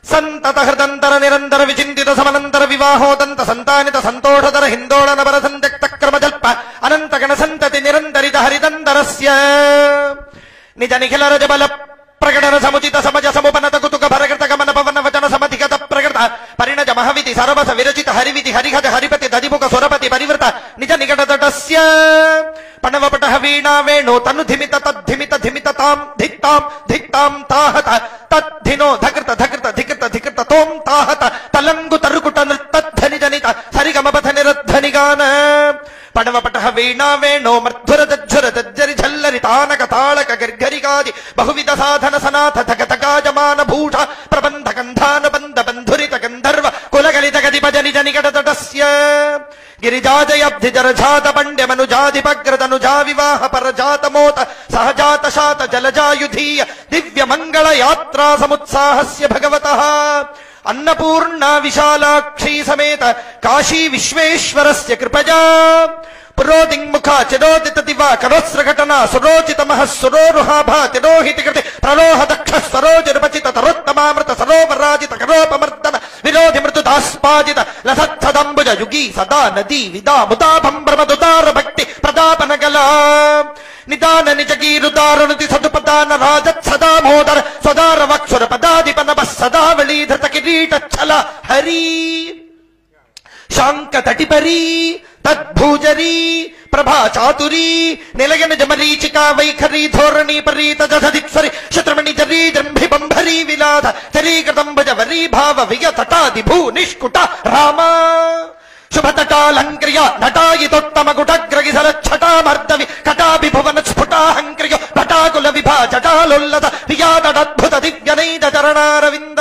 సంతత హృదంతర నిరంతర విచింతిత సమనంతర వివాహోదంత సంతానిత సంతోషధర హిందోళన వర సంత్యక్త క్రమజల్ప అనంత గణ సంతతి నిరంతరిత హరిదంతరస్య నిజ నిఖిల రజబల ప్రకటన సముచిత సమజ సముపనత కుతుక భరకృత గమన పవన వచన సమధిగత ప్రకృత పరిణజ మహవిధి సరవస విరచిత హరివిధి హరిహజ హరిపతి దధిముఖ సురపతి పరివృత నిజ నికటతటస్య పణవపట వీణా వేణో తను ధిమిత తద్ధిమిత ధిమిత తాం ధిక్తాం ధిక్తాం తాహత తద్ధినో ధకృత ధకృత ధికృత ధికృత తోం తాహత తలంగు తరుకుట నృత్తధ్వని జనిత సరిగమపథ నిరధ్వనిగాన పణవపట వీణా వేణో మర్ధుర దజ్జుర దజ్జరి ఝల్లరి తానక తాళక గర్గరికాది బహువిధ సాధన సనాథ ధగతగాజమాన భూష ప్రబంధ గంధానుబంధ బంధురిత గంధర్వ కులగలిత గది భజని జనికటతటస్య గిరిజాజయబ్ధి జరజాత పండ్య మనుజాధిపగ్రదనుజా వివాహ పరజాతమోత సహజాత శాత జలజాయుధీయ దివ్య మంగళ యాత్రా సముత్సాహస్య భగవతః అన్నపూర్ణా విశాలాక్షీ సమేత కాశీ విశ్వేశ్వరస్య కృపయా పురోదింగ్ముఖ చిరోదిత దివా కరోస్రఘటనా సురోచిత మహః సురోరుహాభా తిరోహితి కృతి ప్రలోహ దక్ష సరోజరుపచిత తరోత్తమామృత సరోవరాజిత కరోపమర్దన విరోధి మృతుదాస్పాదిత లసత్సదంబుజ యుగీ సదా నదీ విదా ముదాభం భ్రమదుదార భక్తి ప్రదాపనగలా నిదాన నిజగీరుదారుణతి సదుపదాన రాజత్ సదామోదర స్వదార వక్షుర పదాధిపనభ సదావళీధృత కిరీటచ్చల హరి శాంక తటిపరీ తద్భూజరీ ప్రభా చాతురీ నిలయన జమరీచికా వైఖరీ ధోరణీ పరీత జధిక్సరి శత్రుమణి జరీ జంభి బంభరీ విలాధ చరీకృతంబజ వరీ భావ వియతటాది భూ నిష్కుట రామ శుభతటాలంక్రియ నటాయితోత్తమగుటగ్రగిసల ఛటామర్దవి కటాభి భువన స్ఫుటాహంక్రియ భటాకుల విభా జటాలుల్లత వియాదద్భుత దివ్యనైద చరణారవింద